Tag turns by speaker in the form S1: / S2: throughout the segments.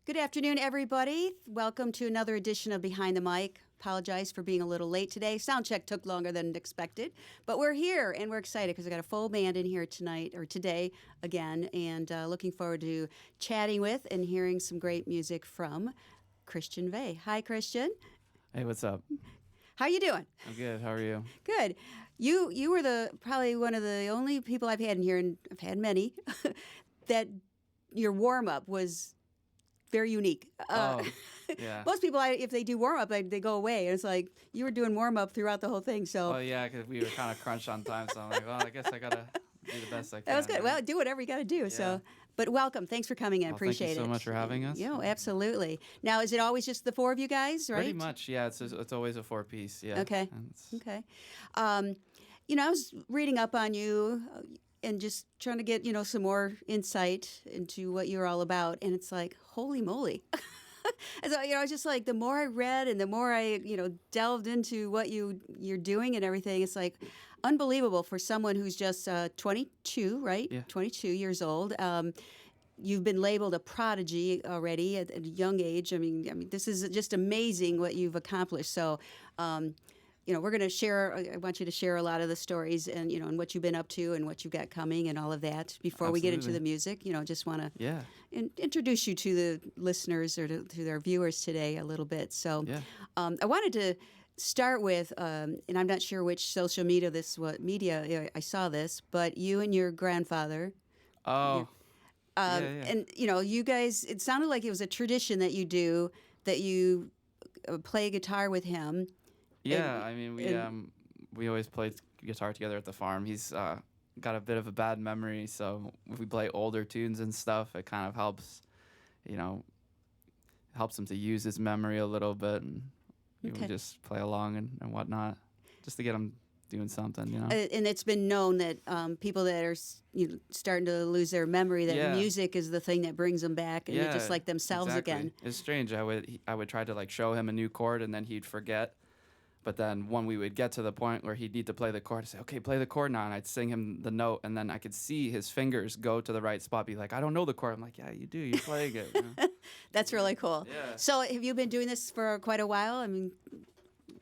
S1: Good afternoon, everybody. Welcome to another edition of Behind the Mic. Apologize for being a little late today. Sound check took longer than expected, but we're here and we're excited because I got a full band in here tonight or today again, and looking forward to chatting with and hearing some great music from Christian Vegh. Hi, Christian.
S2: Hey, what's up?
S1: How you doing?
S2: I'm good. How are you?
S1: Good. You were probably one of the only people I've had in here, and I've had many, that your warm up was very unique.
S2: Yeah.
S1: Most people, if they do warm up, they go away. And it's like you were doing warm up throughout the whole thing. So.
S2: Oh yeah, because we were kind of crunched on time, so I'm like, well, I guess I gotta do the best I can.
S1: That was good. Well, do whatever you got to do.
S2: Yeah.
S1: So, but welcome. Thanks for coming in. Appreciate it.
S2: Thank you so much for having us.
S1: Yeah, absolutely. Now, is it always just the four of you guys, right?
S2: Pretty much, yeah. It's always a 4-piece. Yeah.
S1: Okay. Okay. I was reading up on you and just trying to get, some more insight into what you're all about. And it's like, holy moly. And so, I was just like, the more I read and the more I, delved into what you're doing and everything, it's like unbelievable for someone who's just 22, right?
S2: Yeah.
S1: 22 years old. You've been labeled a prodigy already at a young age. I mean, this is just amazing what you've accomplished. So, we're going to share. I want you to share a lot of the stories and and what you've been up to and what you've got coming and all of that. Before we get into the music, just want to introduce you to the listeners or to their viewers today a little bit. So, I wanted to start with, and I'm not sure which social media I saw this, but you and your grandfather.
S2: Oh.
S1: And you guys, it sounded like it was a tradition that you play guitar with him.
S2: Yeah, we always played guitar together at the farm. He's got a bit of a bad memory, so if we play older tunes and stuff, it kind of helps him to use his memory a little bit, and we just play along and whatnot, just to get him doing something,
S1: And it's been known that people that are starting to lose their memory, that music is the thing that brings them back, and they're just like themselves again.
S2: It's strange. I would try to show him a new chord, and then he'd forget. But then when we would get to the point where he'd need to play the chord, I'd say, okay, play the chord now. And I'd sing him the note, and then I could see his fingers go to the right spot, be like, I don't know the chord. I'm like, yeah, you do. You're playing it.
S1: That's really cool.
S2: Yeah.
S1: So have you been doing this for quite a while? I mean,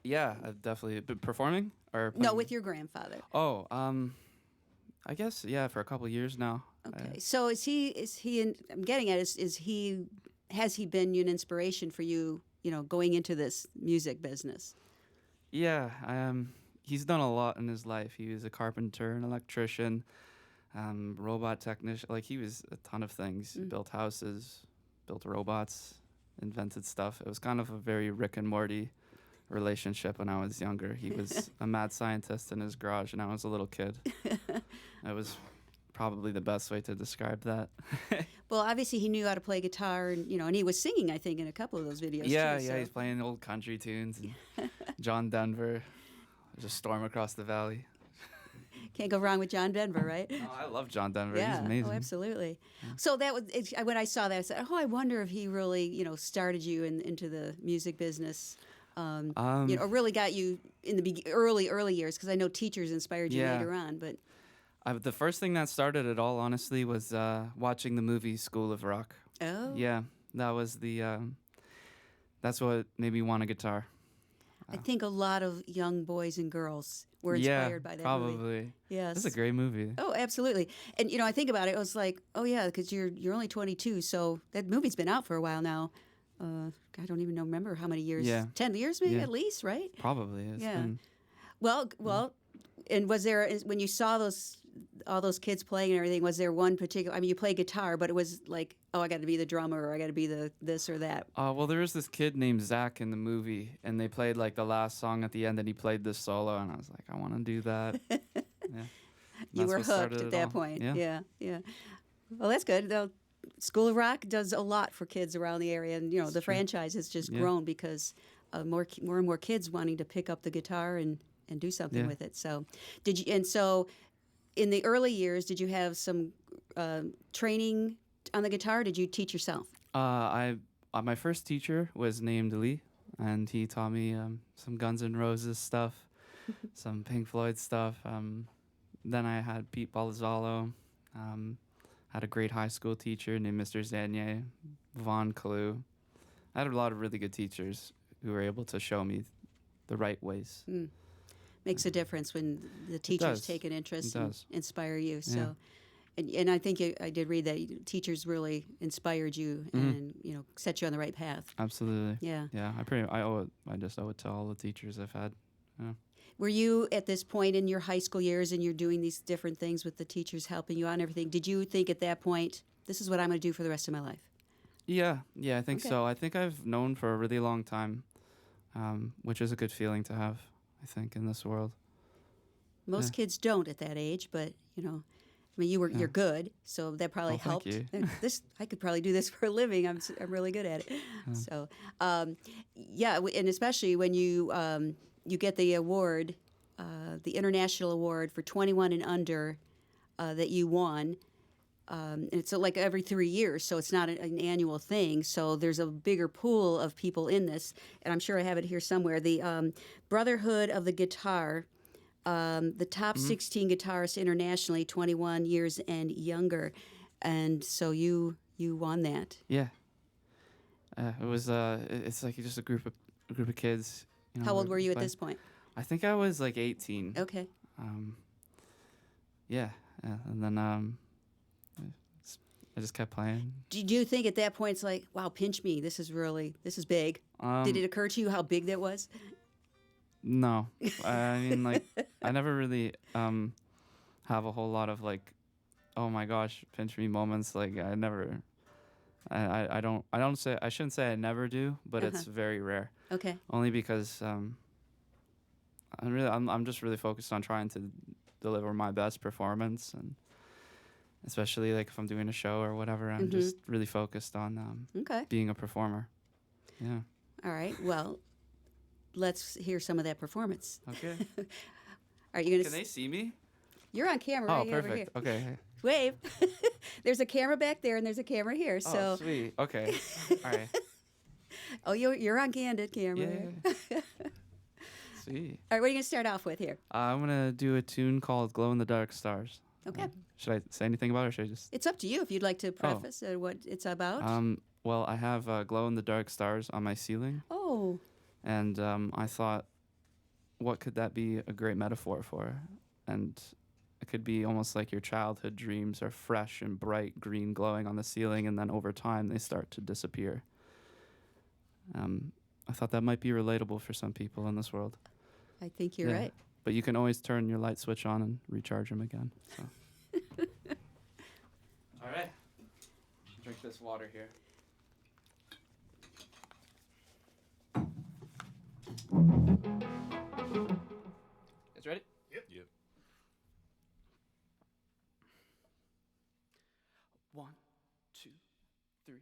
S2: yeah, I've definitely been performing or playing?
S1: No, with your grandfather.
S2: Oh, I guess, yeah, for a couple of years now.
S1: Okay. So is he, I'm getting at, has he been an inspiration for you, going into this music business?
S2: Yeah, he's done a lot in his life. He was a carpenter, an electrician, robot technician. He was a ton of things. He built houses, built robots, invented stuff. It was kind of a very Rick and Morty relationship when I was younger. He was a mad scientist in his garage, and I was a little kid. That was probably the best way to describe that.
S1: Well, obviously he knew how to play guitar, and and he was singing, I think, in a couple of those videos.
S2: Yeah,
S1: too,
S2: yeah, he's playing old country tunes. And John Denver, there's a storm across the valley.
S1: Can't go wrong with John Denver, right?
S2: Oh, I love John Denver.
S1: Yeah,
S2: he's amazing.
S1: Oh, absolutely. Yeah. So that was when I saw that, I said, "Oh, I wonder if he really, started you into the music business." Or really got you in the early years, because I know teachers inspired you later on, but.
S2: The first thing that started it all, honestly, was watching the movie School of Rock.
S1: Oh.
S2: Yeah, that was that's what made me want a guitar.
S1: I think a lot of young boys and girls were inspired by that
S2: probably.
S1: movie. Yes.
S2: It's a great movie.
S1: Oh, absolutely. And, I think about it, I was like, oh, yeah, because you're only 22, so that movie's been out for a while now. I don't even remember how many years.
S2: Yeah.
S1: 10 years maybe at least, right?
S2: Probably.
S1: Well, and was there, when you saw all those kids playing and everything, was there one particular, you play guitar, but it was like, oh, I got to be the drummer, or I got to be the this or that?
S2: Well, there was this kid named Zach in the movie, and they played the last song at the end, and he played this solo, and I was like, I want to do that. Yeah.
S1: You were hooked at that point. Yeah. Well, that's good. School of Rock does a lot for kids around the area, and the franchise has just grown because more and more kids wanting to pick up the guitar and do something with it. So, did you? And so, in the early years, did you have some training on the guitar? Or did you teach yourself?
S2: My first teacher was named Lee, and he taught me some Guns N' Roses stuff, some Pink Floyd stuff. Then I had Pete Balzalo. Had a great high school teacher named Mr. Zanier, Von Clue. I had a lot of really good teachers who were able to show me the right ways.
S1: Makes a difference when the teachers
S2: does.
S1: take an interest
S2: It
S1: and
S2: does.
S1: inspire you.
S2: Yeah.
S1: So, and I think I did read that teachers really inspired you and set you on the right path.
S2: Absolutely.
S1: Yeah.
S2: Yeah, I just owe it to all the teachers I've had. Yeah.
S1: Were you at this point in your high school years and you're doing these different things with the teachers helping you out and everything? Did you think at that point, this is what I'm going to do for the rest of my life?
S2: Yeah, I think
S1: Okay.
S2: so. I think I've known for a really long time, which is a good feeling to have, I think, in this world.
S1: Most
S2: Yeah.
S1: kids don't at that age, but you're good, so that probably
S2: Oh, thank
S1: helped.
S2: you.
S1: I could probably do this for a living. I'm really good at it. So, and especially when you get the award, the international award for 21 and under that you won. And it's like every 3 years, so it's not an annual thing. So there's a bigger pool of people in this, and I'm sure I have it here somewhere. The Brotherhood of the Guitar, the top 16 guitarists internationally, 21 years and younger, and so you won that.
S2: Yeah. It was it's like just a group of kids.
S1: How old were you at this point?
S2: I think I was like 18.
S1: Okay.
S2: Yeah, and then I just kept playing.
S1: Did you think at that point it's like, wow, pinch me? This is big. Did it occur to you how big that was?
S2: No, I mean, like, I never really have a whole lot of like, oh my gosh, pinch me moments. Like, I never, I don't say, I shouldn't say I never do, but it's very rare.
S1: Okay.
S2: Only because I'm just really focused on trying to deliver my best performance, and especially like if I'm doing a show or whatever, I'm just really focused on
S1: Okay.
S2: being a performer. Yeah.
S1: All right. Well, let's hear some of that performance.
S2: Okay.
S1: All right, you're
S2: Can they see me?
S1: You're on camera
S2: Oh,
S1: right over here.
S2: perfect. Okay.
S1: Wave. There's a camera back there, and there's a camera here.
S2: Oh,
S1: So,
S2: sweet. Okay. All right.
S1: oh, you're on candid camera.
S2: Yeah. Sweet.
S1: All right, what are you gonna start off with here?
S2: I'm gonna do a tune called "Glow in the Dark Stars."
S1: Okay.
S2: Should I say anything about it, or should I just?
S1: It's up to you if you'd like to preface what it's about.
S2: Well, I have glow in the dark stars on my ceiling,
S1: Oh,
S2: and I thought, what could that be a great metaphor for? And it could be almost like your childhood dreams are fresh and bright green glowing on the ceiling, and then over time they start to disappear. I thought that might be relatable for some people in this world.
S1: I think you're
S2: Yeah.
S1: right.
S2: But you can always turn your light switch on and recharge them again. So. All right. Drink this water here. Guys ready?
S3: Yep.
S2: 1, 2, 3,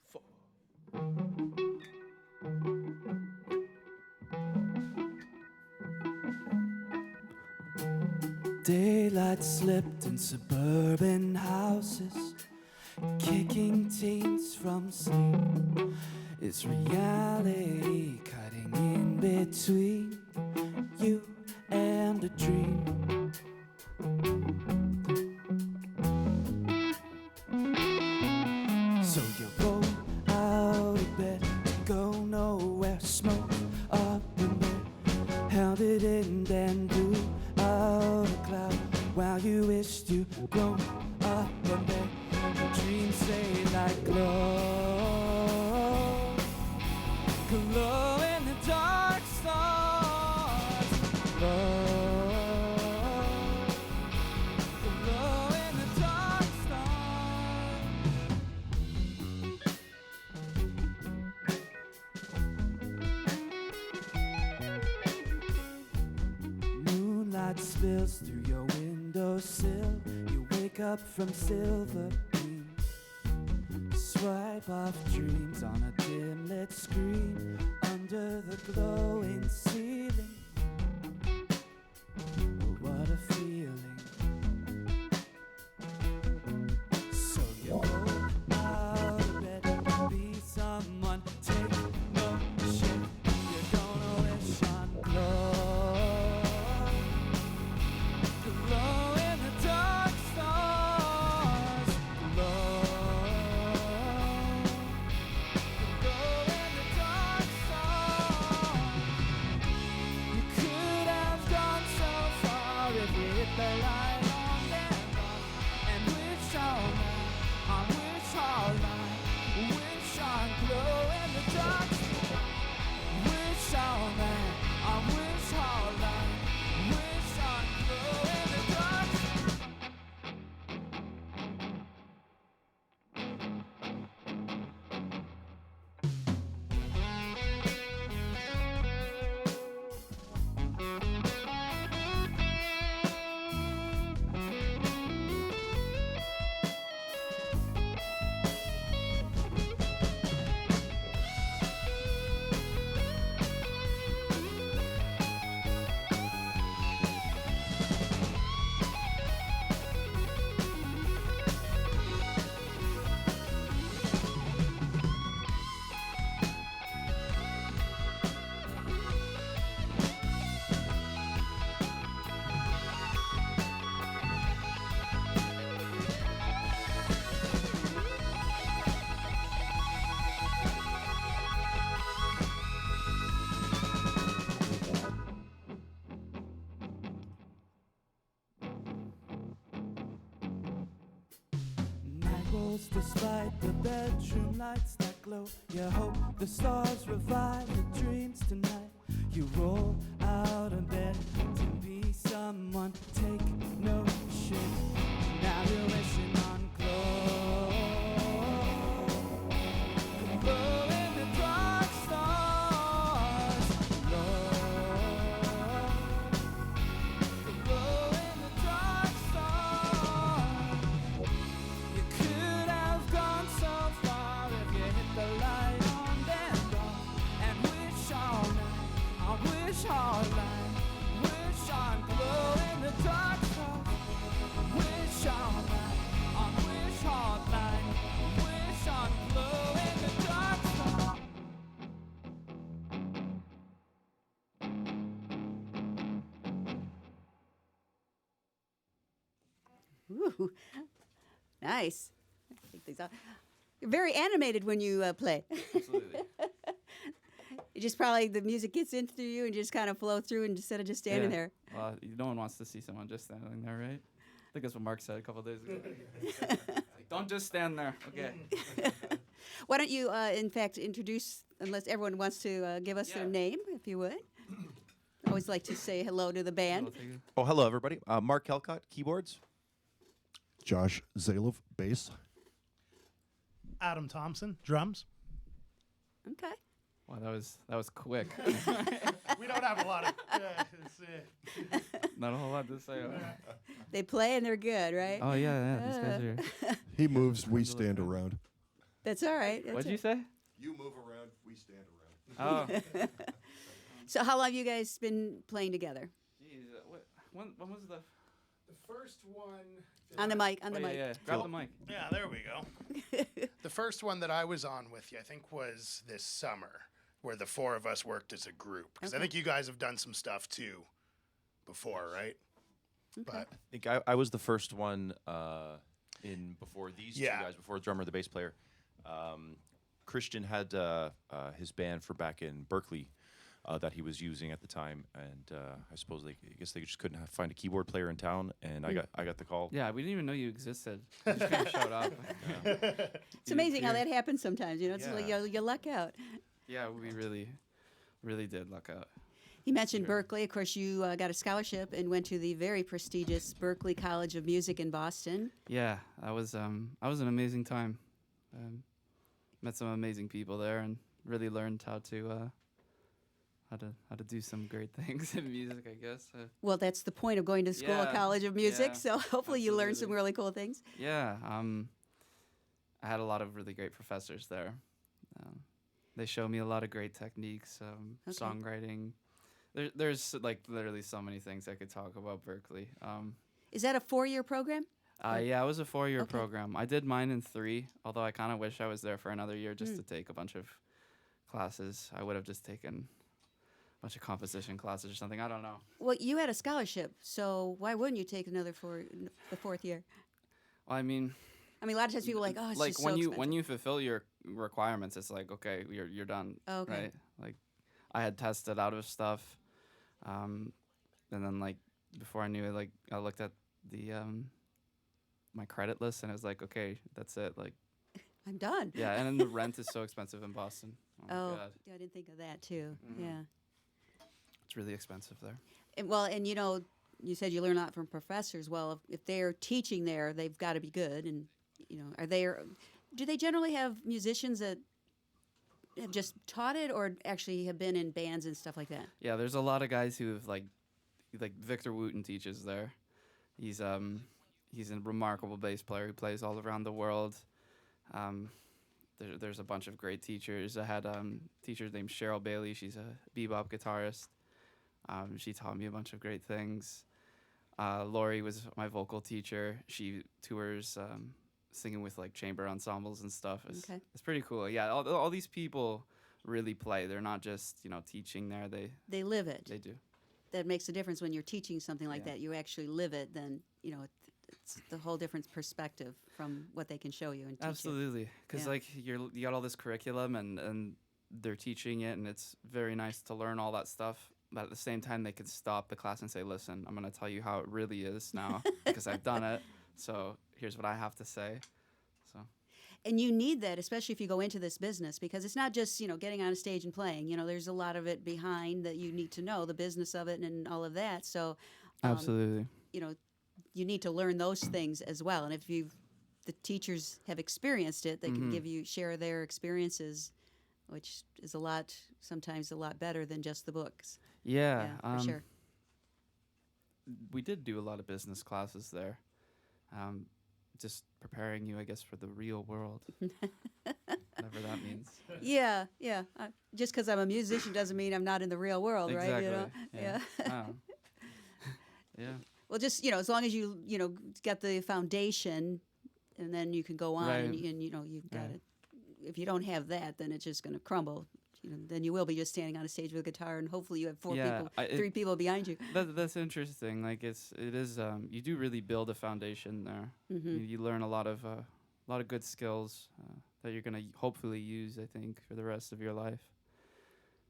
S2: 4. Daylight slipped in suburban houses, kicking teens from sleep. It's reality cutting in between you and a dream. So you roll out of bed to go nowhere, smoke up in bed, held it in, then blew out a cloud while you wished you grown up and then your dreams say like glow, glow in the dark stars, glow, glow in the dark stars. Moonlight spills through your windowsill. You wake up from silver beams. Swipe off dreams on a dim lit screen under the glowing ceiling. Oh, what a feeling. So you roll out of bed, be someone, take no shit. You're gonna wish on glow, glow in the dark stars,
S3: close despite the bedroom lights that glow. You hope the stars revive your dreams tonight. You roll out of bed to be someone, take no shit. Now you're wishing on glow. Glow in the dark stars. Glow. Glow in the dark stars. You could have gone so far if you hit the light on and on and wish all night, wish all night, wish on glow in the dark stars. Wish all night, wish all night, wish on glow in the dark stars.
S1: Ooh, nice. I think these are- You're very animated when you play.
S2: Absolutely.
S1: It just probably the music gets into you and just kind of flow through instead of just standing
S2: Yeah.
S1: there.
S2: Well, no one wants to see someone just standing there, right? I think that's what Mark said a couple of days ago. Like, don't just stand there. Okay.
S1: Why don't you, in fact, introduce, unless everyone wants to give us their
S2: Yeah.
S1: name, if you would. I always like to say hello to the band.
S2: I'll take it.
S4: Oh, hello, everybody. Mark Helcott, keyboards.
S5: Josh Zalov, bass.
S6: Adam Thompson, drums.
S1: Okay.
S2: Wow, that was quick.
S6: We don't have a lot of.
S2: Not a whole lot to say.
S1: They play and they're good, right?
S2: Oh yeah, these guys are.
S5: He moves, we stand around.
S1: That's all right. That's
S2: What'd
S1: all
S2: you say?
S5: You move around, we stand around.
S2: Oh.
S1: So how long have you guys been playing together?
S2: Jeez, when was the?
S6: The first one.
S1: On the mic, on the
S2: Oh, yeah,
S1: mic.
S2: yeah. Grab the mic.
S6: Yeah, there we go. The first one that I was on with you, I think, was this summer, where the four of us worked as a group. Because I
S1: Okay.
S6: think you guys have done some stuff too before, right? But
S4: I think I was the first one in before these
S6: Yeah.
S4: two guys, before the drummer, the bass player. Christian had his band for back in Berklee that he was using at the time, and I suppose I guess they just couldn't find a keyboard player in town, and I got the call.
S2: Yeah, we didn't even know you existed. You just kind of showed up.
S1: It's amazing how that happens sometimes. You know, it's like you luck out.
S2: Yeah, we really did luck out.
S1: You mentioned Berklee. Of course, you got a scholarship and went to the very prestigious Berklee College of Music in Boston.
S2: Yeah, that was an amazing time. Met some amazing people there and really learned how to do some great things in music, I guess.
S1: Well, that's the point of going to school,
S2: Yeah,
S1: College of Music.
S2: yeah,
S1: So hopefully you learn some
S2: absolutely.
S1: really cool things.
S2: Yeah, I had a lot of really great professors there. They showed me a lot of great techniques,
S1: Okay.
S2: songwriting. There's like literally so many things I could talk about Berklee.
S1: Is that a 4-year program?
S2: Yeah, it was a 4-year
S1: Okay.
S2: program. I did mine in 3, although I kind of wish I was there for another year just to take a bunch of classes. I would have just taken a bunch of composition classes or something. I don't know.
S1: Well, you had a scholarship, so why wouldn't you take the 4th year?
S2: Well, I mean,
S1: I mean, a lot of times people are like, oh, it's
S2: like
S1: just
S2: when
S1: so
S2: you
S1: expensive.
S2: when you fulfill your requirements, it's like, okay, you're done.
S1: Okay.
S2: Right? Like I had tested out of stuff, and then like before I knew it, like I looked at the my credit list and it was like, okay, that's it. Like
S1: I'm done.
S2: yeah, and then the rent is so expensive in Boston. Oh my
S1: Oh,
S2: God,
S1: yeah, I didn't think of that too.
S2: Mhm.
S1: Yeah.
S2: it's really expensive there.
S1: And, well, and you know, you said you learn a lot from professors. Well, if they're teaching there, they've got to be good. And you know, do they generally have musicians that have just taught it, or actually have been in bands and stuff like that?
S2: Yeah, there's a lot of guys who have like Victor Wooten teaches there. He's a remarkable bass player who plays all around the world. There's a bunch of great teachers. I had teachers named Cheryl Bailey. She's a bebop guitarist. She taught me a bunch of great things. Lori was my vocal teacher. She tours singing with like chamber ensembles and stuff.
S1: Okay.
S2: It's pretty cool. Yeah, all these people really play. They're not just teaching there.
S1: They live it.
S2: They do.
S1: That makes a difference when you're teaching something like
S2: Yeah.
S1: that. You actually live it. Then it's the whole different perspective from what they can show you and teach you.
S2: Absolutely, because
S1: Yeah.
S2: like you got all this curriculum and they're teaching it, and it's very nice to learn all that stuff. But at the same time, they could stop the class and say, "Listen, I'm going to tell you how it really is now because I've done it. So here's what I have to say." So
S1: And you need that, especially if you go into this business, because it's not just, getting on a stage and playing. There's a lot of it behind that you need to know, the business of it and all of that. So,
S2: Absolutely.
S1: You need to learn those things as well. And if the teachers have experienced it, they can share their experiences, which is sometimes a lot better than just the books.
S2: Yeah.
S1: For sure.
S2: We did do a lot of business classes there. Just preparing you, I guess, for the real world. Whatever that means.
S1: Yeah. Just because I'm a musician doesn't mean I'm not in the real world,
S2: Exactly.
S1: right?
S2: Yeah. Oh. Yeah.
S1: Well, just as long as you got the foundation, and then you can go on,
S2: Right.
S1: and you've got
S2: Right.
S1: it. If you don't have that, then it's just going to crumble. Then you will be just standing on a stage with a guitar, and hopefully you have three people behind you.
S2: That's interesting. Like it is. You do really build a foundation there. You learn a lot of good skills that you're gonna hopefully use. I think for the rest of your life.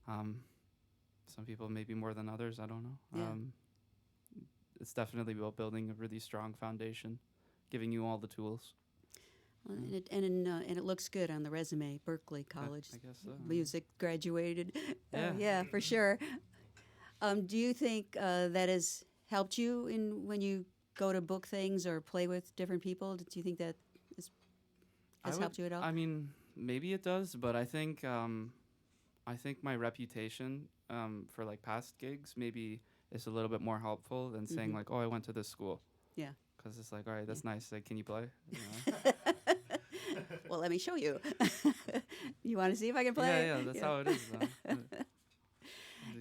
S2: Some people maybe more than others. I don't know.
S1: Yeah.
S2: It's definitely about building a really strong foundation, giving you all the tools.
S1: Well, and it looks good on the resume. Berklee College,
S2: I guess so.
S1: music graduated.
S2: Yeah.
S1: Yeah, for sure. Do you think that has helped you when you go to book things or play with different people? Do you think that has helped you at all?
S2: I mean, maybe it does, but I think my reputation for like past gigs maybe is a little bit more helpful than saying like, oh, I went to this school.
S1: Yeah.
S2: Because it's like, all right, that's nice. Like, can you play?
S1: Well, let me show you. You want to see if I can play?
S2: Yeah, that's how it is.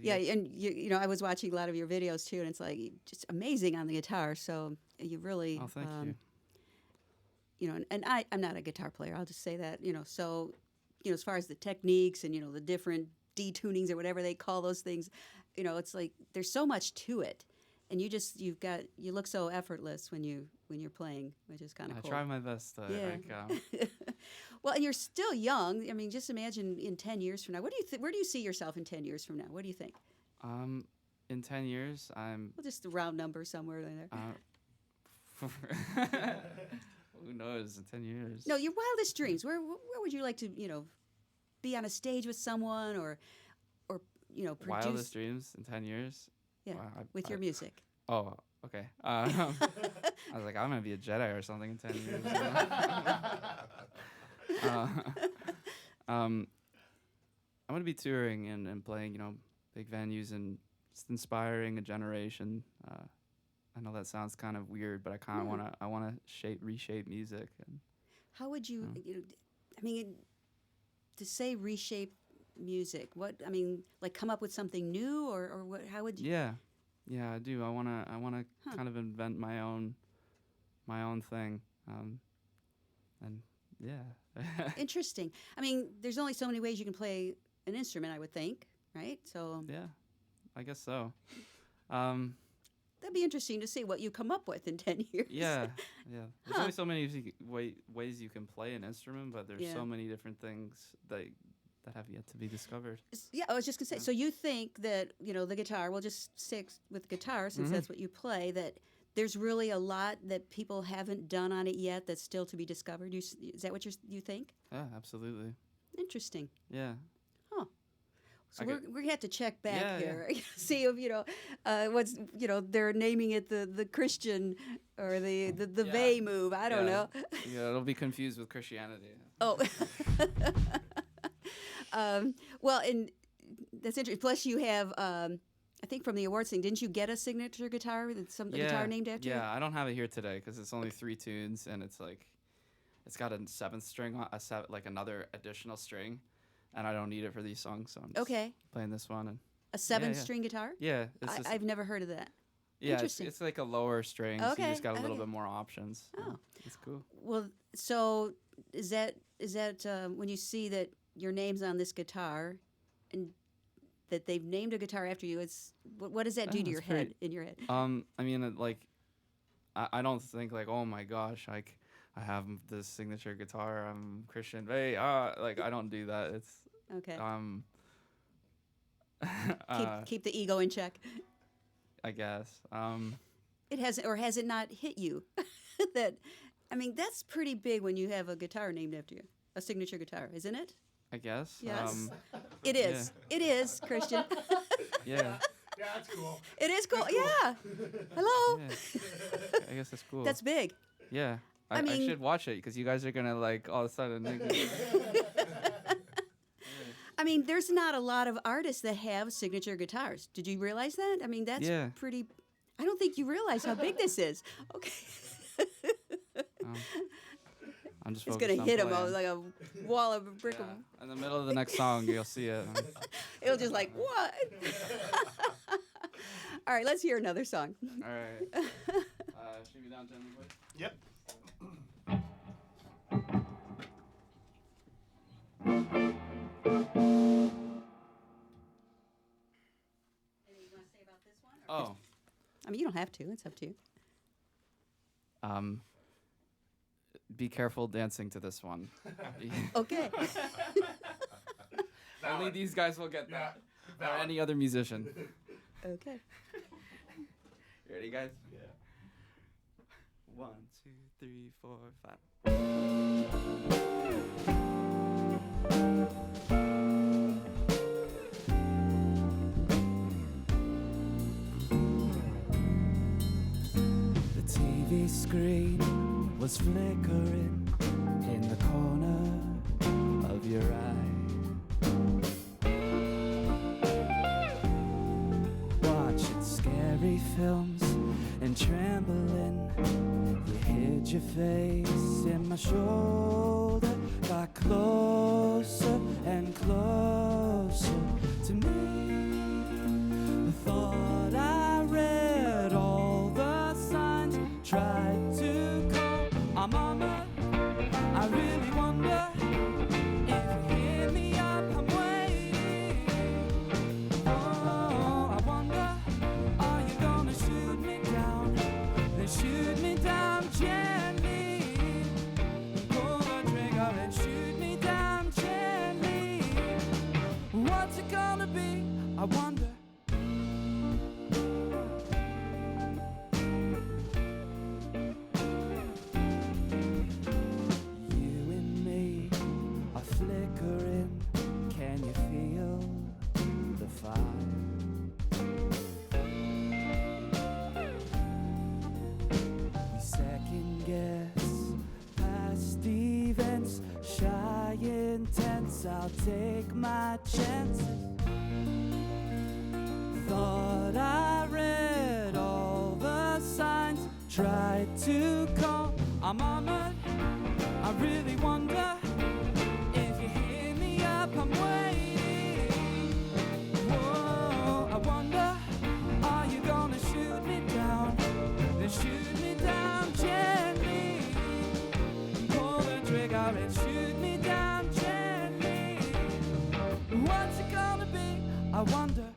S1: Yeah, and I was watching a lot of your videos too, and it's like just amazing on the guitar. So you really,
S2: Oh, thank you.
S1: And I'm not a guitar player. I'll just say that, So, as far as the techniques and the different detunings or whatever they call those things, it's like there's so much to it, and you look so effortless when you're playing, which is kind of
S2: I
S1: cool.
S2: try my best.
S1: Yeah. Well, and you're still young. I mean, just imagine in 10 years from now. Where do you see yourself in 10 years from now? What do you think?
S2: In 10 years, I'm.
S1: Well, just a round number somewhere in there.
S2: Who knows? In 10 years.
S1: No, your wildest dreams. Where would you like to, be on a stage with someone or produce?
S2: Wildest dreams in 10 years.
S1: Yeah,
S2: Wow,
S1: with your music.
S2: Oh, okay. I was like, I'm gonna be a Jedi or something in 10 years. I'm gonna be touring and playing, big venues and just inspiring a generation. I know that sounds kind of weird, but I kind of wanna reshape music. And
S1: How would you? I mean, to say reshape music. What I mean, like come up with something new, or what? How would you?
S2: Yeah, I do. I wanna kind of invent my own thing. And yeah.
S1: Interesting. I mean, there's only so many ways you can play an instrument, I would think, right? So
S2: Yeah, I guess so.
S1: that'd be interesting to see what you come up with in 10 years.
S2: Yeah. There's only so many ways you can play an instrument, but there's so many different things that have yet to be discovered.
S1: Yeah, I was just gonna say. So you think that the guitar? We'll just stick with guitar since that's what you play. That there's really a lot that people haven't done on it yet that's still to be discovered. Is that what you think?
S2: Yeah, absolutely.
S1: Interesting.
S2: Yeah.
S1: So we're gonna have to check back
S2: Yeah,
S1: here, see if what's they're naming it the Christian or the Vegh move. I don't know.
S2: Yeah, it'll be confused with Christianity.
S1: Oh. Well, and that's interesting. Plus, you have, I think from the awards thing, didn't you get a signature guitar with a guitar named after you?
S2: Yeah, I don't have it here today because it's only 3 tunes and it's like, it's got a 7th string, like another additional string, and I don't need it for these songs, so I'm just playing this one. And
S1: A 7-string guitar?
S2: Yeah, it's just,
S1: I've never heard of that.
S2: yeah,
S1: Interesting.
S2: it's like a lower string, so you just got a little
S1: Okay.
S2: bit more options.
S1: Oh.
S2: It's cool.
S1: Well, so is that when you see that your name's on this guitar, and that they've named a guitar after you? It's what does that do to your
S2: that's great.
S1: head? In your head?
S2: I mean, I don't think like, oh my gosh, like I have this signature guitar. I'm Christian Vegh. I don't do that. It's
S1: Okay.
S2: uh,
S1: Keep the ego in check.
S2: I guess.
S1: It hasn't, or has it not hit you that I mean, that's pretty big when you have a guitar named after you, a signature guitar, isn't it?
S2: I guess.
S1: Yes. It is. It is, Christian.
S2: Yeah.
S5: Yeah, that's cool.
S1: It is cool. Yeah. Hello.
S2: Yeah. I guess that's cool.
S1: That's big.
S2: Yeah.
S1: I
S2: I
S1: mean-
S2: should watch it because you guys are gonna like all of a sudden.
S1: I mean, there's not a lot of artists that have signature guitars. Did you realize that? I mean, that's
S2: Yeah.
S1: pretty. I don't think you realize how big this is. Okay.
S2: I'm just.
S1: It's
S2: focused
S1: gonna
S2: on
S1: hit him
S2: playing.
S1: like a wall of brick.
S2: Yeah. In the middle of the next song, you'll see it.
S1: It'll just like what? All right, let's hear another song.
S2: All right. Should we down gently, please?
S6: Yep.
S2: Oh.
S1: I mean, you don't have to. It's up to you.
S2: Be careful dancing to this one.
S1: Okay.
S2: Only these guys will get that. Or any other musician.
S1: Okay.
S2: You ready, guys? Yeah. 1, 2, 3, 4, 5.
S3: The TV screen was flickering in the corner of your eye. Watching scary films and trembling, you hid your face in my shoulder, got closer and closer to me. I thought I read all the signs, tried to call our mama. I really wonder if you hear me up, I'm waiting. Oh, I wonder, are you gonna shoot me down? Then shoot me down gently. Pull the trigger and shoot me down gently. What's it gonna be? I wonder. You and me are flickering. Can you feel the fire? We second guess past events, shy intense. I'll take my chances. Thought I read all the signs, tried to call our mama. I really wonder if you hear me up, I'm waiting. Whoa, I wonder, are you gonna shoot me down? Then shoot me down gently. Pull the trigger and shoot me down gently. What's it gonna be? I wonder.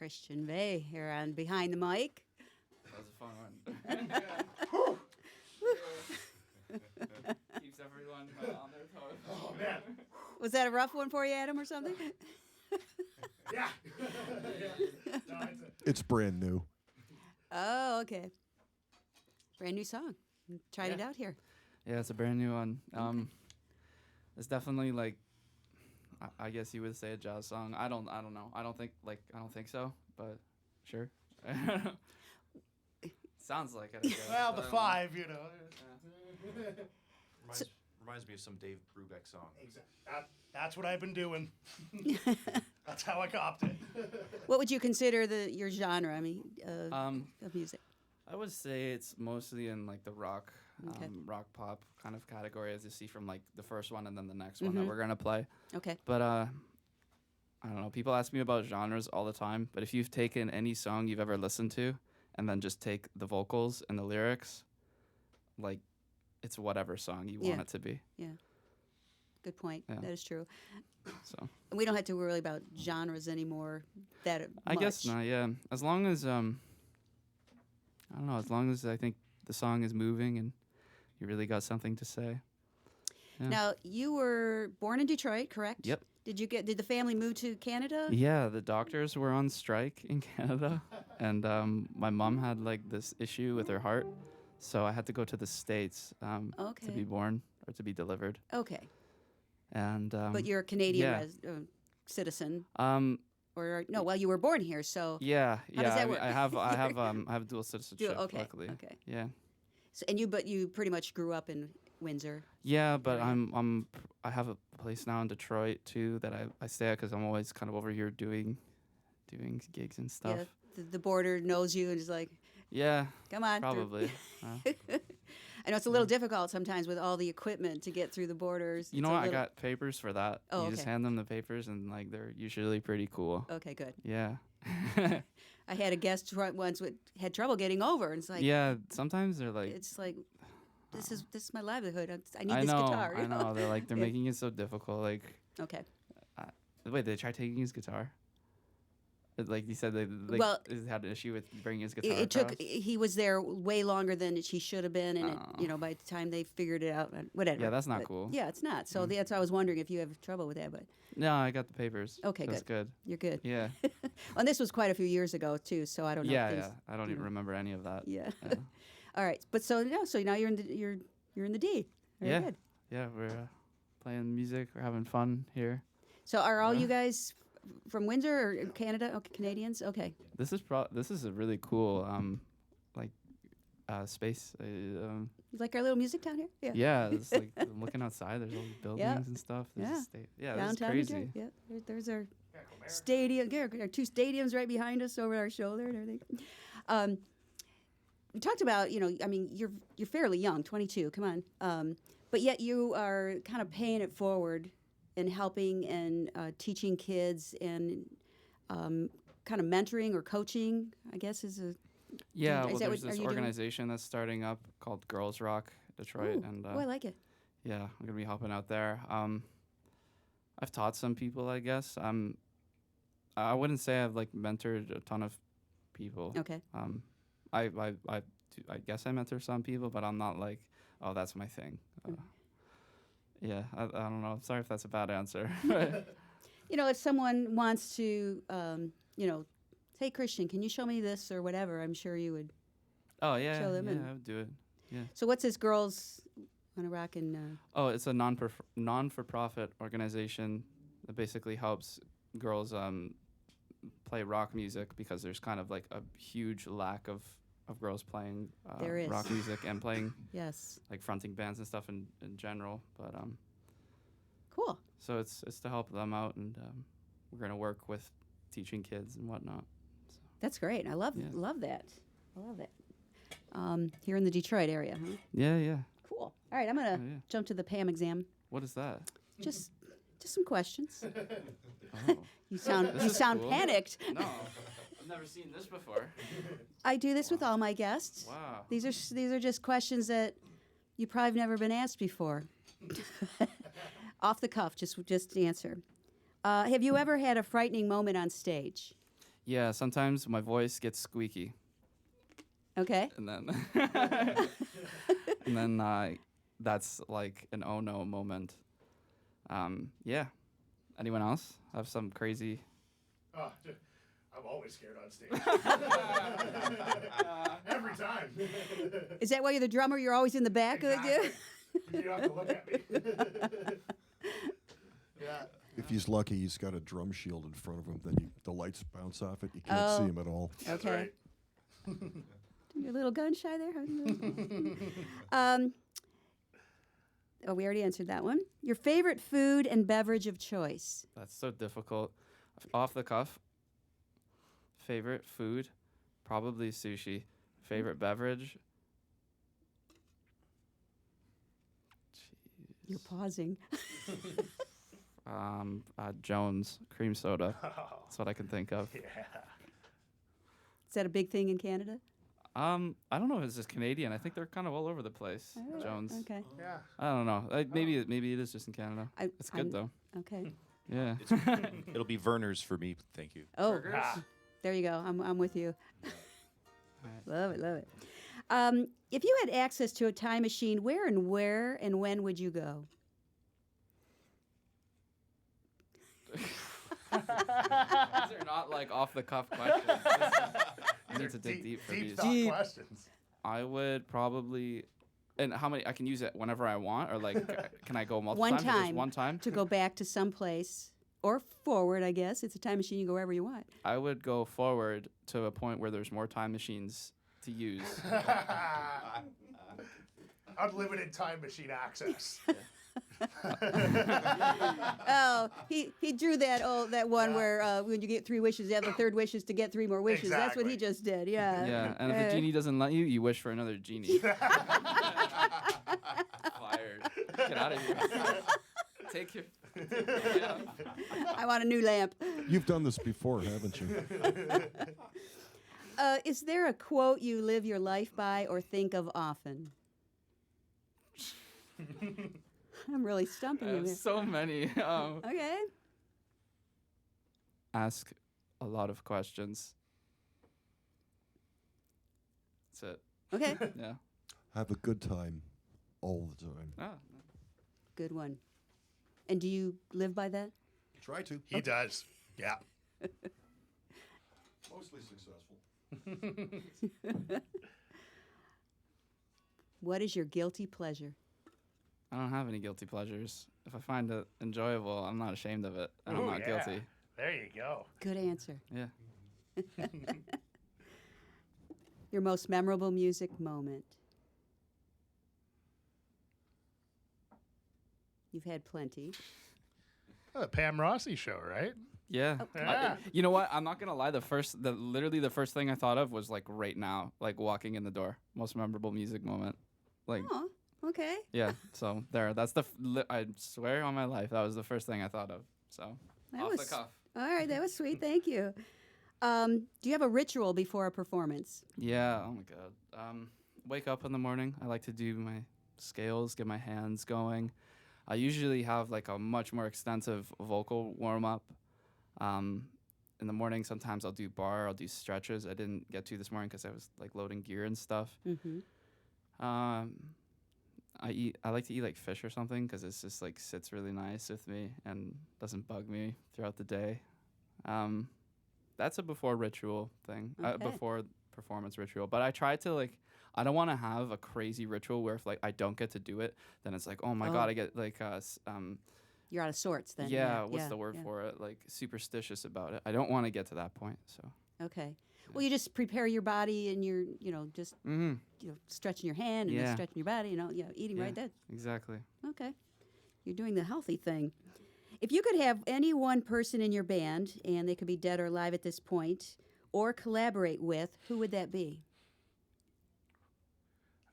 S1: Christian Vegh here on Behind the Mic.
S2: That was a fun one. Keeps everyone on their toes.
S6: Oh man.
S1: Was that a rough one for you, Adam, or something?
S6: Yeah. No,
S5: It's brand new.
S1: Oh, okay. Brand new song. Tried it
S2: Yeah.
S1: out here.
S2: Yeah, it's a brand new one. It's definitely like, I guess you would say a jazz song. I don't know. I don't think so, but sure. Sounds like it. I guess,
S6: well,
S2: but
S6: the
S2: I don't know.
S6: 5, you know.
S4: Reminds me of some Dave Brubeck song.
S6: That's what I've been doing. That's how I copped it.
S1: What would you consider your genre? I mean, of music.
S2: I would say it's mostly in like the rock,
S1: Okay.
S2: rock pop kind of category, as you see from like the first one and then the next one that we're gonna play.
S1: Okay.
S2: But I don't know. People ask me about genres all the time, but if you've taken any song you've ever listened to and then just take the vocals and the lyrics, like it's whatever song you want
S1: Yeah.
S2: it to be.
S1: Good point.
S2: Yeah.
S1: That is true.
S2: So
S1: And we don't have to worry about genres anymore.
S2: I guess not. Yeah, as long as I don't know. As long as I think the song is moving and you really got something to say. Yeah.
S1: Now, you were born in Detroit, correct?
S2: Yep.
S1: Did the family move to Canada?
S2: Yeah, the doctors were on strike in Canada, and my mom had like this issue with her heart, so I had to go to the States to
S1: Okay.
S2: be born or to be delivered.
S1: Okay.
S2: And
S1: But you're a Canadian
S2: yeah.
S1: citizen,
S2: um
S1: or no? Well, you were born here, so
S2: yeah
S1: How does that
S2: I mean,
S1: work?
S2: I have dual citizenship.
S1: okay.
S2: Luckily.
S1: Okay.
S2: Yeah.
S1: So, but you pretty much grew up in Windsor.
S2: Yeah, but
S1: Right.
S2: I have a place now in Detroit too that I stay at because I'm always kind of over here doing gigs and stuff.
S1: Yeah. The border knows you and is like,
S2: Yeah,
S1: come on. through."
S2: probably.
S1: I know it's a little difficult sometimes with all the equipment to get through the borders.
S2: You
S1: It's
S2: know
S1: a
S2: what? I
S1: little-
S2: got papers for that.
S1: Oh,
S2: You just
S1: okay.
S2: hand them the papers, and like they're usually pretty cool.
S1: Okay, good.
S2: Yeah.
S1: I had a guest once had trouble getting over, and it's like,
S2: Yeah. Sometimes they're like,
S1: it's like, this is my livelihood. I need
S2: I
S1: this
S2: know,
S1: guitar.
S2: I
S1: you
S2: know. They're like, they're
S1: Yeah.
S2: making it so difficult. Like,
S1: Okay.
S2: wait, they tried taking his guitar. Like you said, they
S1: Well,
S2: had an issue with bringing his guitar.
S1: It took.
S2: across.
S1: He was there way longer than he should have been, and
S2: Oh.
S1: by the time they figured it out, whatever.
S2: Yeah, that's not
S1: But,
S2: cool.
S1: Yeah, it's not. So that's why I was wondering if you have trouble with that, but
S2: No, I got the papers.
S1: Okay,
S2: That's good.
S1: you're good.
S2: Yeah.
S1: And this was quite a few years ago too, so I don't know.
S2: Yeah,
S1: if things,
S2: yeah. I don't even remember any of that.
S1: Yeah.
S2: Yeah.
S1: All right, but so now you're in the D. Very
S2: Yeah.
S1: good.
S2: Yeah, we're playing music. We're having fun here.
S1: So are all you guys from Windsor or Canada? Okay, Canadians. Okay.
S2: This is a really cool space.
S1: You like our little music town here? Yeah.
S2: Yeah, it's like I'm looking outside. There's all these buildings and stuff. There's
S1: Yeah.
S2: a yeah, this is
S1: Downtown
S2: crazy.
S1: Detroit. Yeah. There's our stadium. Yeah, our two stadiums right behind us over our shoulder and everything. We talked about, I mean, you're fairly young, 22. Come on. But yet you are kind of paying it forward and helping and teaching kids and kind of mentoring or coaching, I guess, is a.
S2: Yeah,
S1: is
S2: well,
S1: that
S2: there's
S1: what- are
S2: this
S1: you doing?
S2: organization that's starting up called Girls Rock Detroit,
S1: Ooh,
S2: and
S1: oh, I like it.
S2: yeah, I'm gonna be helping out there. I've taught some people, I guess. I wouldn't say I've like mentored a ton of people.
S1: Okay.
S2: I guess I mentor some people, but I'm not like, oh, that's my thing. Yeah, I don't know. Sorry if that's a bad answer.
S1: If someone wants to, hey, Christian, can you show me this or whatever? I'm sure you would.
S2: Oh yeah,
S1: Show them
S2: yeah,
S1: and-
S2: I would do it. Yeah.
S1: So what's this Girls on a Rock and?
S2: Oh, it's a non-for-profit organization that basically helps girls play rock music because there's kind of like a huge lack of girls playing
S1: There is.
S2: rock music and playing
S1: Yes.
S2: like fronting bands and stuff in general. But
S1: Cool.
S2: so it's to help them out, and we're gonna work with teaching kids and whatnot. So.
S1: That's great. I love
S2: Yeah.
S1: love that. I love that. Here in the Detroit area, huh?
S2: Yeah, yeah.
S1: Cool. All right, I'm gonna
S2: Oh, yeah.
S1: jump to the Pam exam.
S2: What is that?
S1: Just some questions.
S2: Oh.
S1: You sound
S2: This
S1: you
S2: is
S1: sound
S2: cool.
S1: panicked.
S2: No, I've never seen this before.
S1: I do this with all my guests.
S2: Wow.
S1: These are just questions that you probably have never been asked before. Off the cuff, just answer. Have you ever had a frightening moment on stage?
S2: Yeah, sometimes my voice gets squeaky,
S1: Okay.
S2: and then and then that's like an oh no moment. Yeah. Anyone else have some crazy?
S6: Oh, I'm always scared on stage. Every time.
S1: Is that why you're the drummer? You're always in the back of
S6: Exactly.
S1: it?
S6: You don't have to look at me. Yeah.
S5: If he's lucky, he's got a drum shield in front of him. Then the lights bounce off it. You can't
S1: Oh.
S5: see him at all.
S6: That's
S1: Okay.
S6: right.
S1: You're a little gun shy there. Oh, we already answered that one. Your favorite food and beverage of choice.
S2: That's so difficult. Off the cuff. Favorite food, probably sushi. Favorite beverage.
S1: You're pausing.
S2: Jones cream soda. That's what I can think of.
S6: Yeah.
S1: Is that a big thing in Canada?
S2: I don't know if it's just Canadian. I think they're kind of all over the place.
S1: Oh,
S2: Jones.
S1: Okay.
S6: Yeah.
S2: I don't know. Maybe it is just in Canada. It's good though.
S1: Okay.
S2: Yeah.
S4: It'll be Werner's for me. Thank you.
S1: Oh,
S6: Ah.
S1: there you go. I'm with you.
S2: Alright.
S1: Love it, love it. If you had access to a time machine, where and when would you go?
S2: These are not like off the cuff questions. I need to dig deep for these.
S6: thought
S1: Deep.
S6: questions.
S2: I would probably. And how many? I can use it whenever I want, or like, can I go multiple
S1: One
S2: times? Or just
S1: time.
S2: one time.
S1: To go back to some place or forward, I guess. It's a time machine. You go wherever you want.
S2: I would go forward to a point where there's more time machines to use.
S6: Unlimited time machine access.
S1: Oh, he drew that one where when you get 3 wishes, you have the third wish is to get 3 more wishes. That's what he
S6: Exactly.
S1: just did. Yeah.
S2: Yeah, and if the genie doesn't let you, you wish for another genie. Fired. Get out of here. Take your. Yeah.
S1: I want a new lamp.
S5: You've done this before, haven't you?
S1: Is there a quote you live your life by or think of often? I'm really stumping
S2: I
S1: you
S2: have
S1: here.
S2: so many.
S1: Okay.
S2: Ask a lot of questions. That's it.
S1: Okay.
S2: Yeah.
S5: Have a good time all the time.
S2: Ah,
S1: Good one. And do you live by that?
S5: Try to.
S6: He does. Yeah.
S5: Mostly successful.
S1: What is your guilty pleasure?
S2: I don't have any guilty pleasures. If I find it enjoyable, I'm not ashamed of it, and I'm
S6: Ooh,
S2: not
S6: yeah.
S2: guilty.
S6: There you go.
S1: Good answer.
S2: Yeah.
S1: Your most memorable music moment? You've had plenty.
S6: Oh, the Pam Rossi show, right?
S2: Yeah.
S6: Yeah.
S2: You know what? I'm not gonna lie. Literally the first thing I thought of was like right now, like walking in the door. Most memorable music moment. Like,
S1: Oh, okay.
S2: yeah. So there. That's I swear on my life, that was the first thing I thought of. So
S1: That
S2: off
S1: was
S2: the cuff.
S1: all right. That was sweet. Thank you. Do you have a ritual before a performance?
S2: Yeah. Oh my god. Wake up in the morning. I like to do my scales, get my hands going. I usually have like a much more extensive vocal warm up. In the morning, sometimes I'll do bar, I'll do stretches. I didn't get to this morning because I was like loading gear and stuff.
S1: Mm-hmm.
S2: I like to eat like fish or something because it's just like sits really nice with me and doesn't bug me throughout the day. That's a before ritual thing,
S1: Okay.
S2: before performance ritual. But I try to like, I don't want to have a crazy ritual where if like I don't get to do it, then it's like, oh my god, I get like
S1: You're out of sorts then.
S2: yeah, what's the word
S1: yeah.
S2: for it? Like superstitious about it. I don't want to get to that point. So
S1: Okay. Well, you just prepare your body and you're, just stretching your hand and then
S2: Yeah.
S1: stretching your body, eating right there.
S2: exactly.
S1: Okay. You're doing the healthy thing. If you could have any one person in your band, and they could be dead or alive at this point, or collaborate with, who would that be?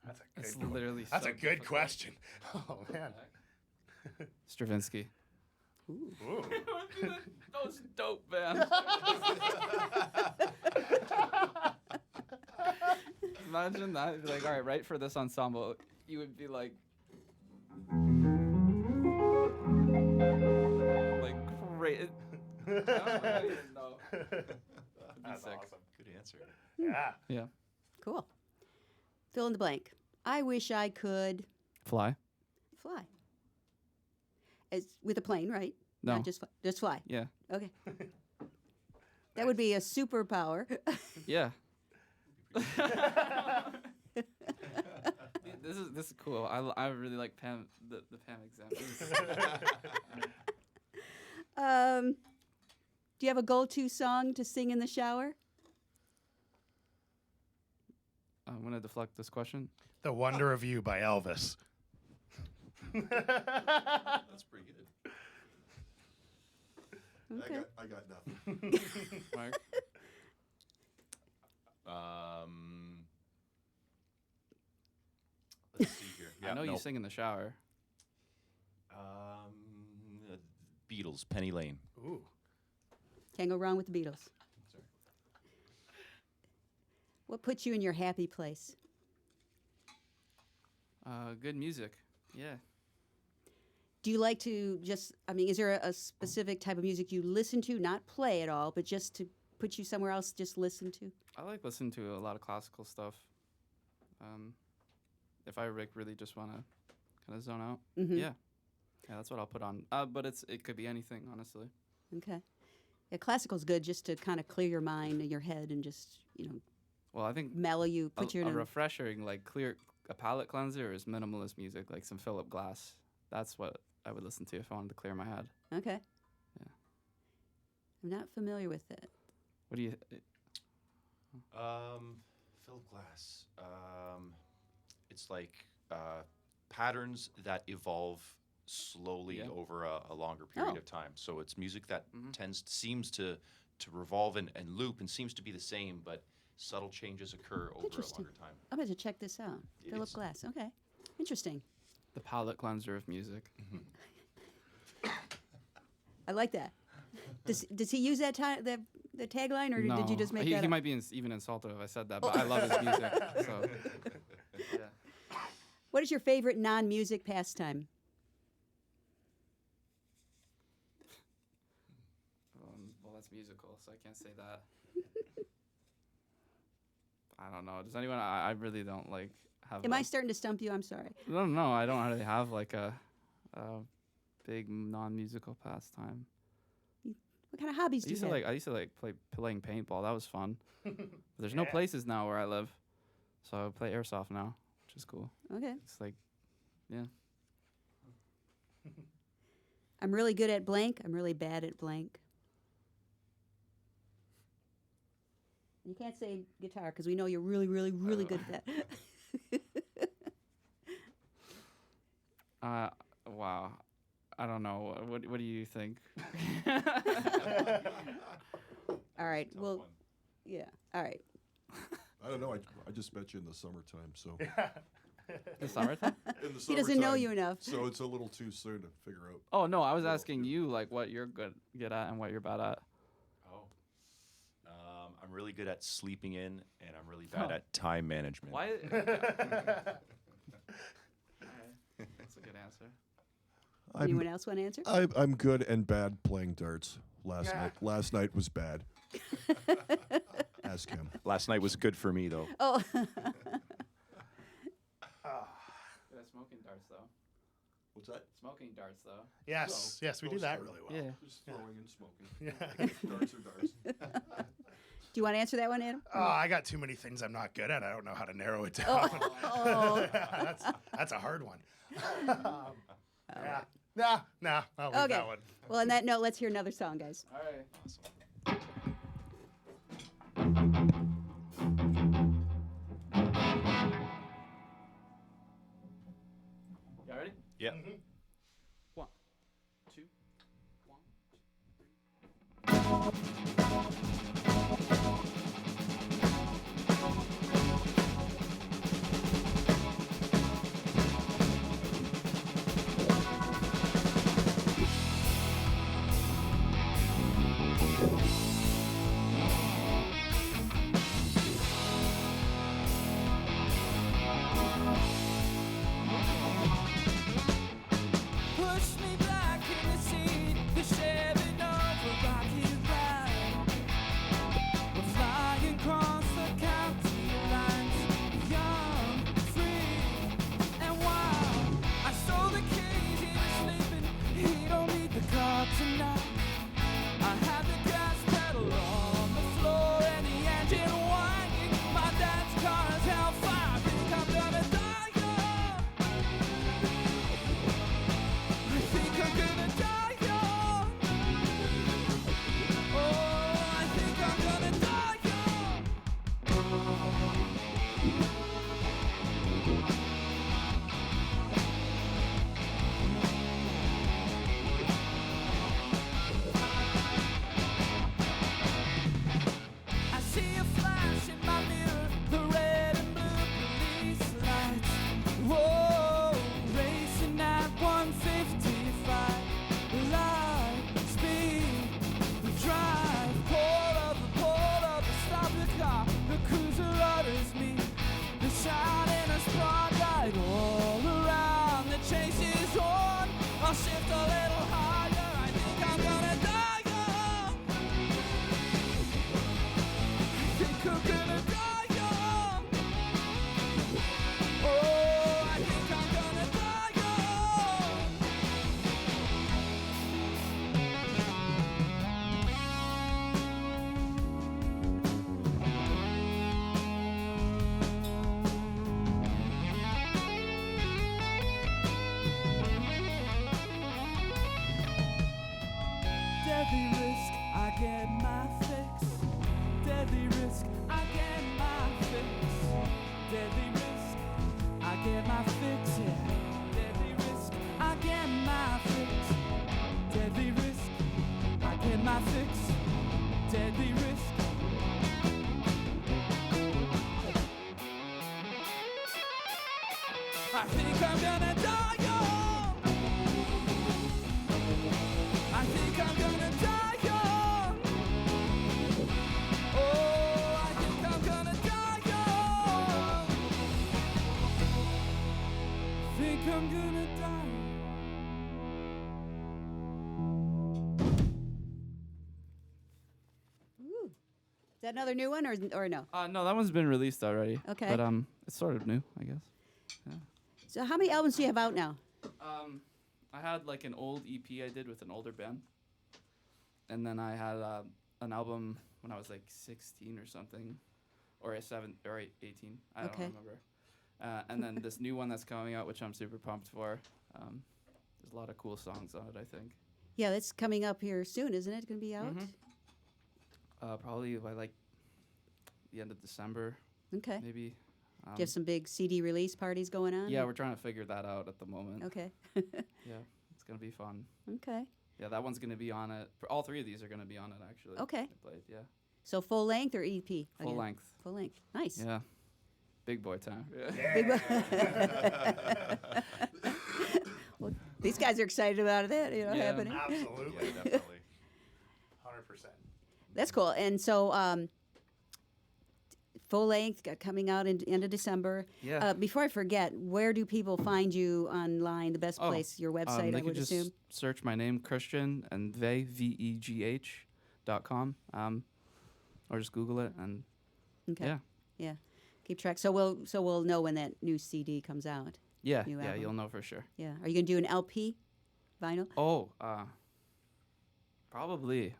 S6: That's a
S2: It's
S6: good.
S2: literally.
S6: That's
S2: so
S6: a good
S2: difficult.
S6: question. Oh man.
S2: Stravinsky.
S6: Ooh.
S2: That was dope, man. Imagine that. You'd be like, all right, write for this ensemble. You would be like great. I don't even know.
S6: That's
S2: sick.
S6: awesome.
S4: Good answer.
S6: Yeah.
S2: Yeah.
S1: Cool. Fill in the blank. I wish I could
S2: Fly?
S1: fly. As with a plane, right?
S2: No.
S1: Not just fly.
S2: Yeah.
S1: Okay. That would be a superpower.
S2: Yeah. This is cool. I really like Pam the Pam example.
S1: Do you have a go-to song to sing in the shower?
S2: I'm gonna deflect this question.
S6: The Wonder of You by Elvis.
S4: That's pretty good.
S1: Okay.
S5: I got nothing.
S2: Mark?
S4: Let's see here.
S2: I know you
S4: nope.
S2: sing in the shower.
S4: Beatles, Penny Lane.
S6: Ooh.
S1: Can't go wrong with the Beatles.
S4: Sorry.
S1: What puts you in your happy place?
S2: Good music. Yeah.
S1: Do you like to just, I mean, is there a specific type of music you listen to, not play at all, but just to put you somewhere else, just listen to?
S2: I like listening to a lot of classical stuff. If I really just want to kind of zone out,
S1: Mhm.
S2: yeah, that's what I'll put on. But it could be anything, honestly.
S1: Okay. Yeah, classical's good just to kind of clear your mind and your head and just,
S2: Well, I think
S1: mellow you, put you in
S2: a
S1: a...
S2: refreshing, like a palate cleanser is minimalist music, like some Philip Glass. That's what I would listen to if I wanted to clear my head.
S1: Okay.
S2: Yeah.
S1: I'm not familiar with it.
S2: What do you?
S4: Philip Glass. It's like patterns that evolve slowly
S2: Yeah.
S4: over a longer period
S1: Oh.
S4: of time. So it's music that
S2: Mhm.
S4: seems to revolve and loop and seems to be the same, but subtle changes occur over a
S1: Interesting.
S4: longer time.
S1: I'm going to check this out.
S4: It
S1: Philip
S4: is.
S1: Glass. Okay. Interesting.
S2: The palate cleanser of music.
S1: I like that. Does he use that the tagline, or
S2: no,
S1: did you just make
S2: he,
S1: that
S2: he
S1: up?
S2: might be even insulted if I said that, but I love his music. So, yeah.
S1: What is your favorite non-music pastime?
S2: Well, that's musical, so I can't say that. I don't know. Does anyone? I really don't like have.
S1: Am I starting to stump you? I'm sorry.
S2: No. I don't really have like a big non-musical pastime.
S1: What kind of hobbies
S2: I
S1: do you
S2: used
S1: have?
S2: to like playing paintball. That was fun. But there's no places now where I live, so I play airsoft now, which is cool.
S1: Okay.
S2: It's like, yeah.
S1: I'm really good at blank. I'm really bad at blank. You can't say guitar because we know you're really, really, really good at that.
S2: Wow. I don't know. What do you think?
S1: All right.
S4: Tough
S1: Well,
S4: one.
S1: yeah. All right.
S5: I don't know. I just met you in the summertime, so
S2: The summertime?
S5: in the
S1: He doesn't know
S5: summertime,
S1: you enough.
S5: So it's a little too soon to figure out.
S2: Oh no, I was asking you like what you're good at and what you're bad at.
S4: Oh. I'm really good at sleeping in, and I'm really bad at time management.
S2: Why? Alright. That's a good answer.
S1: Anyone else want to answer?
S5: I'm good and bad playing darts. Last night was bad. Ask him.
S4: Last night was good for me, though.
S1: Oh.
S2: Good at smoking darts though.
S5: What's that?
S2: Smoking darts though.
S6: Yes, we do that really well.
S2: Yeah.
S5: Just throwing and smoking.
S6: Yeah.
S5: Darts are darts.
S1: Do you want to answer that one, Adam?
S6: Oh, I got too many things I'm not good at. I don't know how to narrow it down.
S1: Oh.
S6: That's a hard one. Yeah. Nah. I'll leave
S1: Okay.
S6: that one.
S1: Well, on that note, let's hear another song, guys.
S2: All right.
S4: Awesome.
S2: You ready?
S4: Yeah.
S2: 1, 2, 1.
S3: Push me back in the seat, the Chevy over rocky ride. deadly risk. I think I'm gonna die young. I think I'm gonna die young. Oh, I think I'm gonna die young. I think I'm gonna die.
S1: Ooh. Is that another new one or no?
S2: No, that one's been released already.
S1: Okay.
S2: But it's sort of new, I guess.
S1: So how many albums do you have out now?
S2: I had like an old EP I did with an older band, and then I had an album when I was like 16 or something, or 18. I don't
S1: Okay.
S2: remember. And then this new one that's coming out, which I'm super pumped for. There's a lot of cool songs on it, I think.
S1: Yeah, that's coming up here soon, isn't it? Going to be out?
S2: Probably by like the end of December,
S1: Okay.
S2: maybe.
S1: Do you have some big CD release parties going on?
S2: Yeah, we're trying to figure that out at the moment.
S1: Okay.
S2: Yeah, it's gonna be fun.
S1: Okay.
S2: Yeah, that one's gonna be on it. All three of these are gonna be on it, actually.
S1: Okay.
S2: I played, yeah.
S1: So full length or EP?
S2: Full
S1: again?
S2: length.
S1: Full length. Nice.
S2: Yeah. Big boy time. Yeah.
S1: Big well, these guys are excited about that,
S2: Yeah.
S1: happening.
S6: Absolutely.
S4: Yeah, definitely.
S6: 100%.
S1: That's cool. And so full length coming out in end of December.
S2: Yeah.
S1: Before I forget, where do people find you online? The best place, your website,
S2: they
S1: I
S2: could
S1: would
S2: just
S1: assume.
S2: search my name, Christian, and Vegh, VEGH.com. Or just Google it, and
S1: Okay.
S2: yeah.
S1: Yeah. Keep track. So we'll know when that new CD comes out.
S2: Yeah,
S1: New
S2: yeah,
S1: album.
S2: you'll know for sure.
S1: Yeah. Are you gonna do an LP, vinyl?
S2: Oh, probably.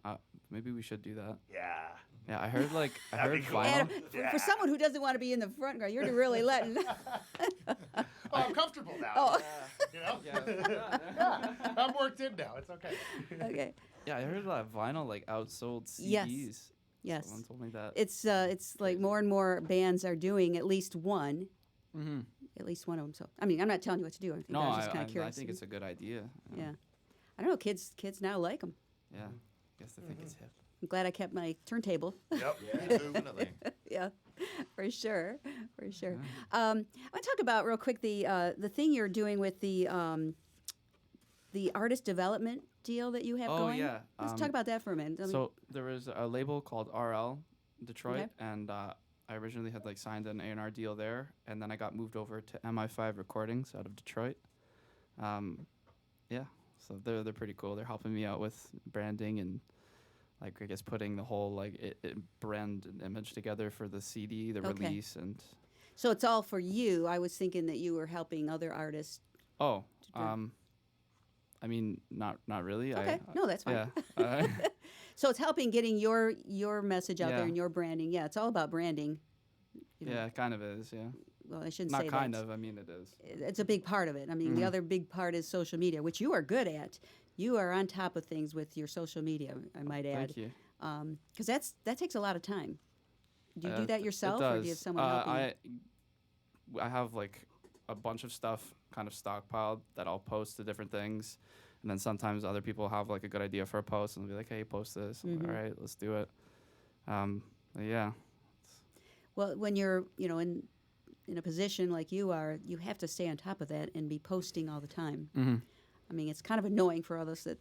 S2: Maybe we should do that.
S6: Yeah.
S2: Yeah, I heard
S6: That'd be cool.
S2: vinyl.
S1: And for someone who doesn't want to be in the front row, you're really letting.
S6: Well, I'm comfortable now.
S1: Oh.
S6: You know?
S2: Yeah.
S6: I'm worked in now. It's okay.
S1: Okay.
S2: Yeah, I heard that vinyl like outsold CDs.
S1: Yes. Yes.
S2: Someone told me that.
S1: It's like more and more bands are doing at least one.
S2: Mm-hmm.
S1: At least one of them. So I mean, I'm not telling you what to do. I think
S2: No,
S1: I was just kind of
S2: I
S1: curious.
S2: think it's a good idea.
S1: Yeah. I don't know. Kids now like them.
S2: Yeah. Guess they think it's hip.
S1: I'm glad I kept my turntable.
S6: Yep.
S4: Definitely.
S1: Yeah, for sure, for sure. I want to talk about real quick the thing you're doing with the artist development deal that you have
S2: Oh,
S1: going.
S2: yeah.
S1: Let's talk about that for a minute. I mean,
S2: So there was a label called RL Detroit,
S1: Okay.
S2: and I originally had like signed an A&R deal there, and then I got moved over to MI5 Recordings out of Detroit. Yeah, so they're pretty cool. They're helping me out with branding and like I guess putting the whole like brand and image together for the CD, the
S1: Okay.
S2: release, and
S1: so it's all for you. I was thinking that you were helping other artists.
S2: oh,
S1: do-
S2: I mean not really.
S1: Okay, no, that's fine.
S2: Yeah.
S1: So it's helping getting your message out there
S2: Yeah.
S1: and your branding. Yeah, it's all about branding. You know,
S2: Yeah, it kind of is. Yeah,
S1: Well, I shouldn't
S2: not
S1: say
S2: kind
S1: that.
S2: of. I mean, it is.
S1: It's a big part of it. I mean, the other big part is social media, which you are good at. You are on top of things with your social media, I might add.
S2: Thank you.
S1: Because that takes a lot of time. Do you do that
S2: It
S1: yourself,
S2: does.
S1: or do you have someone helping you?
S2: I have like a bunch of stuff kind of stockpiled that I'll post to different things, and then sometimes other people have like a good idea for a post and they'll be like, "Hey, post this." I'm like, all right, let's do it. Yeah.
S1: Well, when you're in a position like you are, you have to stay on top of that and be posting all the time.
S2: Mm-hmm.
S1: I mean, it's kind of annoying for all of us that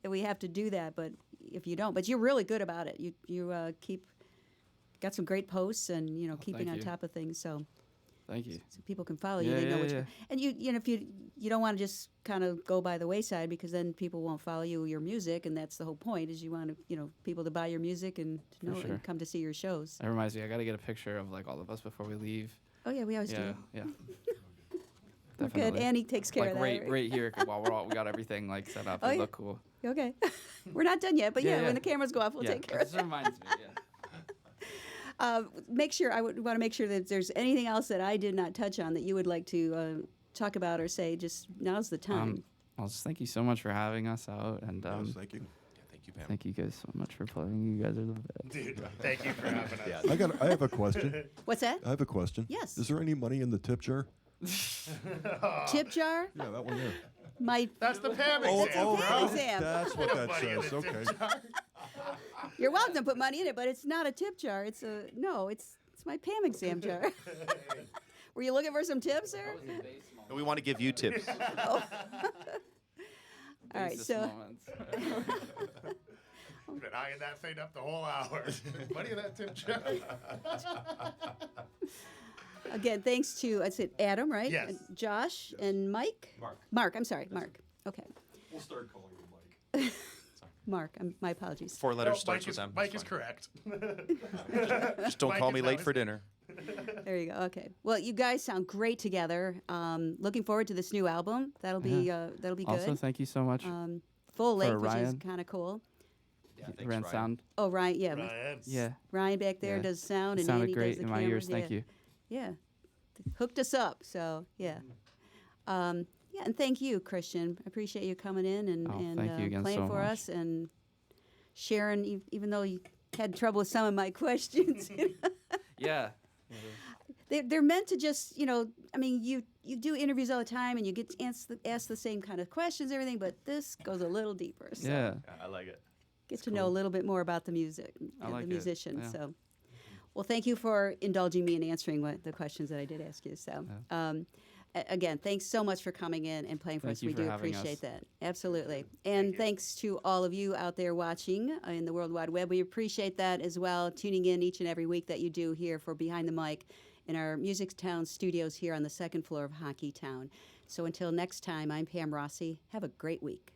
S1: that we have to do that, but if you don't, but you're really good about it. You got some great posts and keeping
S2: thank
S1: on
S2: you.
S1: top of things, so
S2: Thank you.
S1: people can follow you.
S2: Yeah,
S1: They know
S2: yeah,
S1: what
S2: yeah.
S1: you're, and if you don't want to just kind of go by the wayside, because then people won't follow your music, and that's the whole point. Is you want people to buy your music and to know
S2: For sure.
S1: and come to see your shows.
S2: That reminds me, I got to get a picture of like all of us before we leave.
S1: Oh yeah, we always
S2: Yeah,
S1: do.
S2: yeah.
S1: We're good.
S2: Definitely.
S1: Annie takes care
S2: Like
S1: of that.
S2: right here, while we got everything like set up.
S1: Oh,
S2: It
S1: yeah.
S2: look cool.
S1: Okay. We're not done yet, but
S2: Yeah,
S1: yeah,
S2: yeah.
S1: when the cameras go off, we'll
S2: yeah,
S1: take care of
S2: this
S1: that.
S2: reminds me. Yeah.
S1: Make sure I would want to make sure that if there's anything else that I did not touch on that you would like to talk about or say, just now's the time.
S2: Well, just thank you so much for having us out, and
S5: Yes, thank you.
S4: Yeah, thank you, Pam.
S2: thank you guys so much for playing. You guys are the best.
S6: Dude, thank you for having us.
S4: Yeah.
S5: I have a question.
S1: What's that?
S5: I have a question.
S1: Yes.
S5: Is there any money in the tip jar?
S1: Tip jar?
S5: Yeah, that one there.
S1: My
S6: That's the Pam
S5: Oh,
S6: exam,
S5: oh,
S6: bro.
S1: Pam exam.
S5: That's what that
S6: Money in
S5: says.
S6: the tip
S5: Okay.
S6: jar.
S1: You're welcome to put money in it, but it's not a tip jar. It's my Pam exam jar. Were you looking for some tips, sir?
S4: And we want to give you tips.
S1: All right, so
S6: I've been eyeing that thing up the whole hour. Money in that tip jar.
S1: again, thanks to, I said Adam, right?
S6: Yes.
S1: And Josh and Mike? Mark, I'm sorry, Mark. Okay.
S5: We'll start calling you Mike.
S1: Mark, my apologies.
S4: 4 letters
S6: No,
S4: starts with M.
S6: Mike
S4: It's
S6: is
S4: fine.
S6: correct.
S4: Just don't
S6: Mike
S4: call
S6: is
S4: me
S6: now
S4: late
S6: his
S4: for
S6: name.
S4: dinner.
S1: There you go. Okay. Well, you guys sound great together. Looking forward to this new album. That'll be good.
S2: Also, thank you so much.
S1: Full length, which is
S2: Ryan.
S1: kind of cool.
S2: Ran sound.
S1: Oh, Ryan, yeah.
S6: Ryan.
S2: Yeah.
S1: Ryan back there
S2: Yeah.
S1: does sound,
S2: It
S1: and
S2: sounded
S1: Andy
S2: great
S1: does the
S2: in my
S1: cameras.
S2: ears. Thank
S1: yeah.
S2: you.
S1: Yeah, hooked us up. So yeah, yeah, and thank you, Christian. I appreciate you coming in and
S2: thank you again
S1: playing
S2: so
S1: for
S2: much.
S1: us and sharing, even though you had trouble with some of my questions.
S2: Yeah.
S1: They're meant to just, I mean, you do interviews all the time and you get asked the same kind of questions and everything, but this goes a little deeper. So
S2: Yeah.
S4: I like it.
S1: get to know a little bit more about the music,
S2: I
S1: and
S2: like
S1: the
S2: it,
S1: musician.
S2: yeah.
S1: So, well, thank you for indulging me in answering the questions that I did ask you. So, again, thanks so much for coming in and playing for
S2: Thank
S1: us.
S2: you
S1: We
S2: for
S1: do
S2: having
S1: appreciate
S2: us.
S1: that. Absolutely. And thanks to all of you out there watching in the World Wide Web. We appreciate that as well, tuning in each and every week that you do here for Behind the Mic in our MusicTown studios here on the second floor of Hockey Town. So until next time, I'm Pam Rossi. Have a great week.